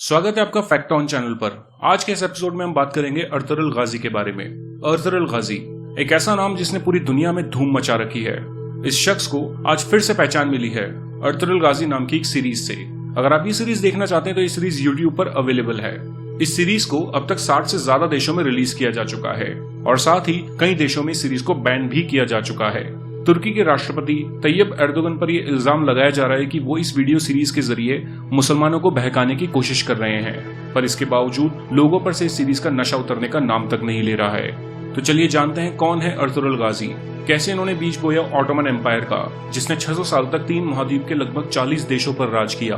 स्वागत है आपका फैक्ट ऑन चैनल पर। आज के इस एपिसोड में हम बात करेंगे अर्तुगरुल गाजी के बारे में। अर्तुगरुल गाजी एक ऐसा नाम जिसने पूरी दुनिया में धूम मचा रखी है। इस शख्स को आज फिर से पहचान मिली है अर्तुगरुल गाजी नाम की एक सीरीज से। अगर आप ये सीरीज देखना चाहते हैं तो ये सीरीज YouTube पर अवेलेबल है। इस सीरीज को अब तक 60 से ज्यादा देशों में रिलीज किया जा चुका है और साथ ही कई देशों में इस सीरीज को बैन भी किया जा चुका है। तुर्की के राष्ट्रपति तैयब एर्दोगन पर यह इल्जाम लगाया जा रहा है कि वो इस वीडियो सीरीज के जरिए मुसलमानों को बहकाने की कोशिश कर रहे हैं, पर इसके बावजूद लोगों पर से इस सीरीज का नशा उतरने का नाम तक नहीं ले रहा है। तो चलिए जानते हैं कौन है अर्तुगरुल गाजी, कैसे इन्होंने बीज बोया ऑटोमन एम्पायर का, जिसने 600 साल तक 3 महाद्वीप के लगभग 40 देशों पर राज किया।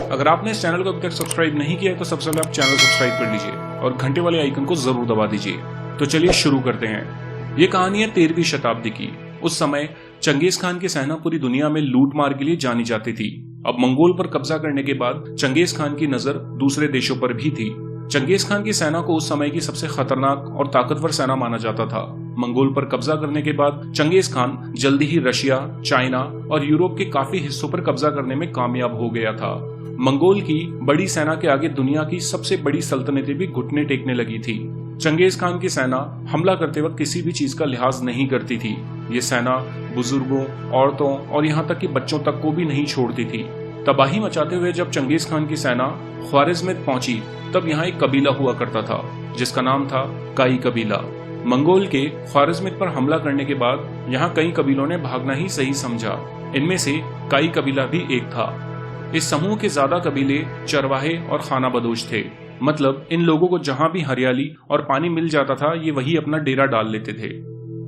अगर आपने इस चैनल को अभी तक सब्सक्राइब नहीं किया है तो सबसे पहले आप चैनल सब्सक्राइब कर लीजिए और घंटे वाले आइकन को जरूर दबा दीजिए। तो चलिए शुरू करते हैं। ये कहानी है 13वीं शताब्दी की। उस समय चंगेज खान की सेना पूरी दुनिया में लूट मार के लिए जानी जाती थी। अब मंगोल पर कब्जा करने के बाद चंगेज खान की नजर दूसरे देशों पर भी थी। चंगेज खान की सेना को उस समय की सबसे खतरनाक और ताकतवर सेना माना जाता था। मंगोल पर कब्जा करने के बाद चंगेज खान जल्दी ही रशिया, चाइना और यूरोप के काफी हिस्सों पर कब्जा करने में कामयाब हो गया था। मंगोल की बड़ी सेना के आगे दुनिया की सबसे बड़ी सल्तनतें भी घुटने टेकने लगी थी। चंगेज खान की सेना हमला करते वक्त किसी भी चीज का लिहाज नहीं करती थी। ये सेना बुजुर्गों, औरतों और यहाँ तक कि बच्चों तक को भी नहीं छोड़ती थी। तबाही मचाते हुए जब चंगेज खान की सेना ख्वारिज़्म पहुंची तब यहाँ एक कबीला हुआ करता था जिसका नाम था काई कबीला। मंगोल के ख्वारिज़्म पर हमला करने के बाद यहाँ कई कबीलों ने भागना ही सही समझा। इनमें से काई कबीला भी एक था। इस समूह के ज्यादा कबीले चरवाहे और खाना बदोश थे, मतलब इन लोगों को जहां भी हरियाली और पानी मिल जाता था ये वही अपना डेरा डाल लेते थे।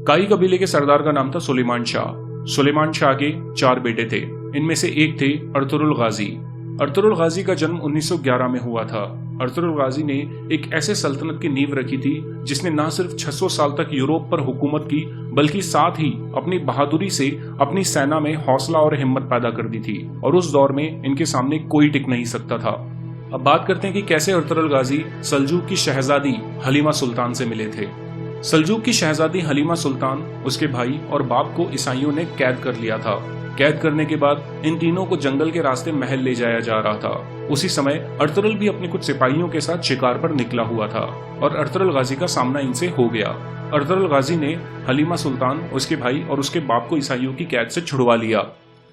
काई कबीले के सरदार का नाम था सुलेमान शाह। सुलेमान शाह के 4 बेटे थे। इनमें से एक थे अर्तुगरुल गाजी। अर्तुगरुल गाजी का जन्म 1911 में हुआ था। अर्तुगरुल गाजी ने एक ऐसे सल्तनत की नींव रखी थी जिसने न सिर्फ 600 साल तक यूरोप पर हुकूमत की बल्कि साथ ही अपनी बहादुरी से अपनी सेना में हौसला और हिम्मत पैदा कर दी थी और उस दौर में इनके सामने कोई टिक नहीं सकता था। अब बात करते हैं कि कैसे अर्तुगरुल गाजी सल्जूक की शहजादी हलीमा सुल्तान से मिले थे। सल्जूक की शहजादी हलीमा सुल्तान, उसके भाई और बाप को ईसाइयों ने कैद कर लिया था। कैद करने के बाद इन तीनों को जंगल के रास्ते महल ले जाया जा रहा था। उसी समय अर्तुगरुल भी अपने कुछ सिपाहियों के साथ शिकार पर निकला हुआ था और अर्तुगरुल गाजी का सामना इनसे हो गया। अर्तुगरुल गाजी ने हलीमा सुल्तान, उसके भाई और उसके बाप को ईसाइयों की कैद से छुड़वा लिया।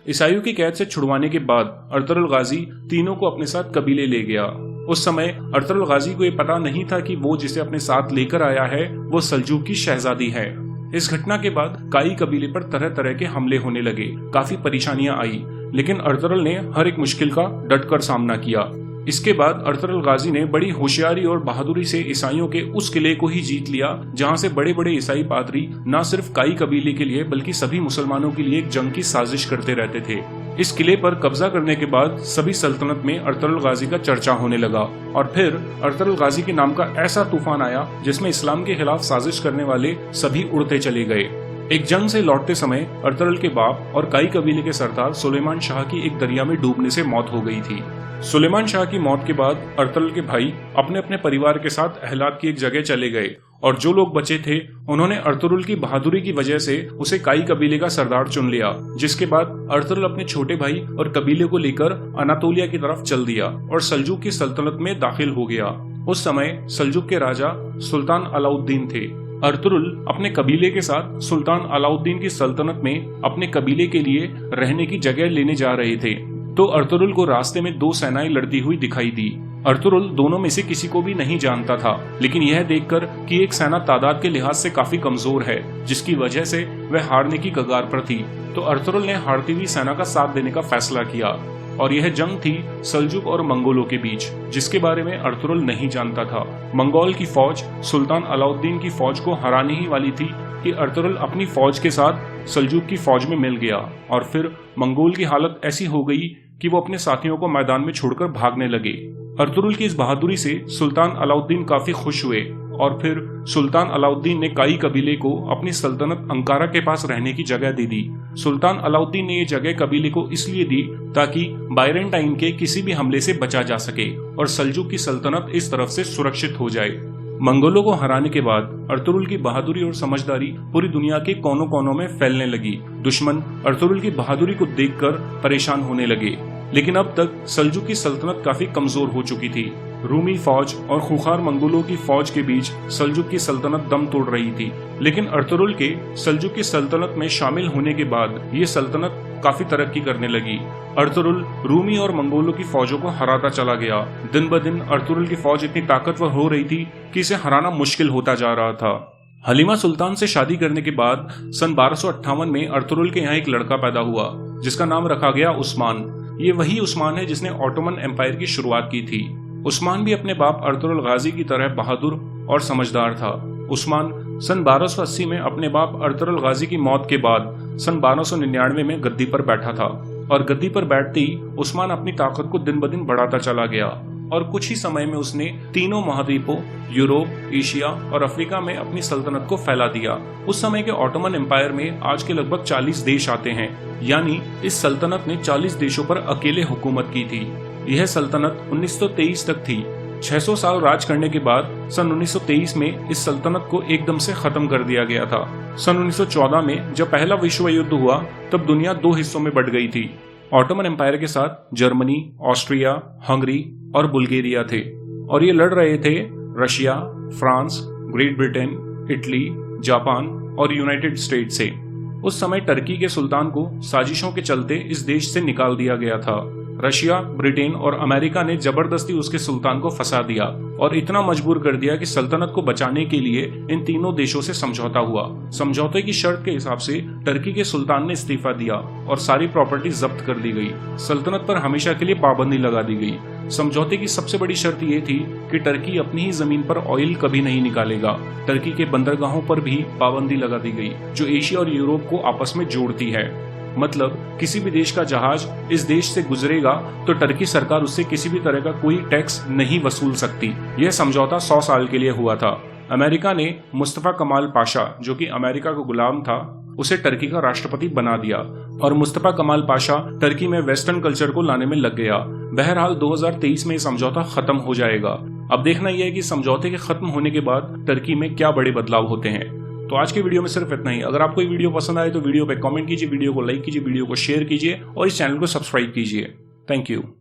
ईसाइयों की कैद से छुड़वाने के बाद अर्तुगरुल गाजी तीनों को अपने साथ कबीले ले गया। उस समय अर्तुगरुल गाजी को यह पता नहीं था कि वो जिसे अपने साथ लेकर आया है वो सल्जूक की शहजादी है। इस घटना के बाद काई कबीले पर तरह तरह के हमले होने लगे। काफी परेशानियां आई, लेकिन अर्तुगरुल ने हर एक मुश्किल का डटकर सामना किया। इसके बाद अर्तुगरुल गाजी ने बड़ी होशियारी और बहादुरी से ईसाइयों के उस किले को ही जीत लिया जहां से बड़े बड़े ईसाई पादरी न सिर्फ काई कबीले के लिए बल्कि सभी मुसलमानों के लिए एक जंग की साजिश करते रहते थे। इस किले पर कब्जा करने के बाद सभी सल्तनत में अर्तुगरुल गाजी का चर्चा होने लगा और फिर अर्तुगरुल गाजी के नाम का ऐसा तूफान आया जिसमें इस्लाम के खिलाफ साजिश करने वाले सभी उड़ते चले गए। एक जंग से लौटते समय अर्तुगरुल के बाप और काई कबीले के सरदार सुलेमान शाह की एक दरिया में डूबने से मौत हो गई थी। सुलेमान शाह की मौत के बाद अर्तुगरुल के भाई अपने अपने परिवार के साथ अहलात की एक जगह चले गए और जो लोग बचे थे उन्होंने अर्तुगरुल की बहादुरी की वजह से उसे काई कबीले का सरदार चुन लिया। जिसके बाद अर्तुगरुल अपने छोटे भाई और कबीले को लेकर अनातोलिया की तरफ चल दिया और सल्जूक की सल्तनत में दाखिल हो गया। उस समय सल्जूक के राजा सुल्तान अलाउद्दीन थे। अर्तुगरुल अपने कबीले के साथ सुल्तान अलाउद्दीन की सल्तनत में अपने कबीले के लिए रहने की जगह लेने जा रहे थे तो अर्तुगरुल को रास्ते में 2 सेनाएं लड़ती हुई दिखाई दी। अर्तुगरुल दोनों में से किसी को भी नहीं जानता था, लेकिन यह देखकर कि एक सेना तादाद के लिहाज से काफी कमजोर है जिसकी वजह से वह हारने की कगार पर थी, तो अर्तुगरुल ने हारती हुई सेना का साथ देने का फैसला किया और यह जंग थी सल्जूक और मंगोलों के बीच, जिसके बारे में अर्तुगरुल नहीं जानता था। मंगोल की फौज सुल्तान अलाउद्दीन की फौज को हराने ही वाली थी कि अर्तुगरुल अपनी फौज के साथ सल्जूक की फौज में मिल गया और फिर मंगोल की हालत ऐसी हो गई कि वो अपने साथियों को मैदान में छोड़कर भागने लगे। अर्तुगरुल की इस बहादुरी से सुल्तान अलाउद्दीन काफी खुश हुए और फिर सुल्तान अलाउद्दीन ने काई कबीले को अपनी सल्तनत अंकारा के पास रहने की जगह दे दी। सुल्तान अलाउद्दीन ने ये जगह कबीले को इसलिए दी ताकि बायरेंटाइन के किसी भी हमले से बचा जा सके और सल्जूक की सल्तनत इस तरफ से सुरक्षित हो जाए। मंगोलों को हराने के बाद अर्तुगरुल की बहादुरी और समझदारी पूरी दुनिया के कोनों कोनों में फैलने लगी। दुश्मन अर्तुगरुल की बहादुरी को देखकर परेशान होने लगे। लेकिन अब तक सल्जुकी सल्तनत काफी कमजोर हो चुकी थी। रूमी फौज और खूंखार मंगोलों की फौज के बीच सल्जुकी सल्तनत दम तोड़ रही थी। लेकिन अर्तुगरुल के सल्जुकी सल्तनत में शामिल होने के बाद ये सल्तनत काफी तरक्की करने लगी। अर्तुगरुल रूमी और मंगोलों की फौजों को हराता चला गया। दिन ब दिन अर्तुगरुल की फौज इतनी ताकतवर हो रही थी कि इसे हराना मुश्किल होता जा रहा था। हलीमा सुल्तान से शादी करने के बाद सन 1258 में अर्तुगरुल के यहाँ एक लड़का पैदा हुआ जिसका नाम रखा गया उस्मान। ये वही उस्मान है जिसने ऑटोमन एम्पायर की शुरुआत की थी। उस्मान भी अपने बाप अर्तुगरुल गाजी की तरह बहादुर और समझदार था। उस्मान सन 1280 में अपने बाप अर्तुगरुल गाजी की मौत के बाद सन 1299 में गद्दी पर बैठा था और गद्दी पर बैठते ही उस्मान अपनी ताकत को दिन ब दिन बढ़ाता चला गया और कुछ ही समय में उसने तीनों महाद्वीपों यूरोप, एशिया और अफ्रीका में अपनी सल्तनत को फैला दिया। उस समय के ऑटोमन एम्पायर में आज के लगभग 40 देश आते हैं, यानी इस सल्तनत ने 40 देशों पर अकेले हुकूमत की थी। यह सल्तनत 1923 तक थी। 600 साल राज करने के बाद सन 1923 में इस सल्तनत को एकदम से खत्म कर दिया गया था। सन 1914 में जब पहला विश्व युद्ध हुआ तब दुनिया 2 हिस्सों में बढ़ गई थी। ऑटोमन एम्पायर के साथ जर्मनी, ऑस्ट्रिया, हंगरी और बुल्गारिया थे और ये लड़ रहे थे Russia, France, great Britain, Italy, Japan और यूनाइटेड स्टेट्स से। उस समय टर्की के सुल्तान को साजिशों के चलते इस देश से निकाल दिया गया था। रशिया, ब्रिटेन और अमेरिका ने जबरदस्ती उसके सुल्तान को फंसा दिया और इतना मजबूर कर दिया कि सल्तनत को बचाने के लिए इन तीनों देशों से समझौता हुआ। समझौते की शर्त के हिसाब से टर्की के सुल्तान ने इस्तीफा दिया और सारी प्रॉपर्टी जब्त कर दी गई। सल्तनत पर हमेशा के लिए पाबंदी लगा दी गई। समझौते की सबसे बड़ी शर्त ये थी कि टर्की अपनी ही जमीन पर ऑयल कभी नहीं निकालेगा। टर्की के बंदरगाहों पर भी पाबंदी लगा दी गई जो एशिया और यूरोप को आपस में जोड़ती है। मतलब किसी भी देश का जहाज इस देश से गुजरेगा तो टर्की सरकार उससे किसी भी तरह का कोई टैक्स नहीं वसूल सकती। यह समझौता 100 साल के लिए हुआ था। अमेरिका ने मुस्तफा कमाल पाशा, जो कि अमेरिका का गुलाम था, उसे टर्की का राष्ट्रपति बना दिया और मुस्तफा कमाल पाशा टर्की में वेस्टर्न कल्चर को लाने में लग गया। बहरहाल 2023 में समझौता खत्म हो जाएगा। अब देखना यह है कि समझौते के खत्म होने के बाद टर्की में क्या बड़े बदलाव होते हैं। तो आज के वीडियो में सिर्फ इतना ही। अगर आपको ये वीडियो पसंद आए तो वीडियो पे कमेंट कीजिए, वीडियो को लाइक कीजिए, वीडियो को शेयर कीजिए और इस चैनल को सब्सक्राइब कीजिए। Thank you.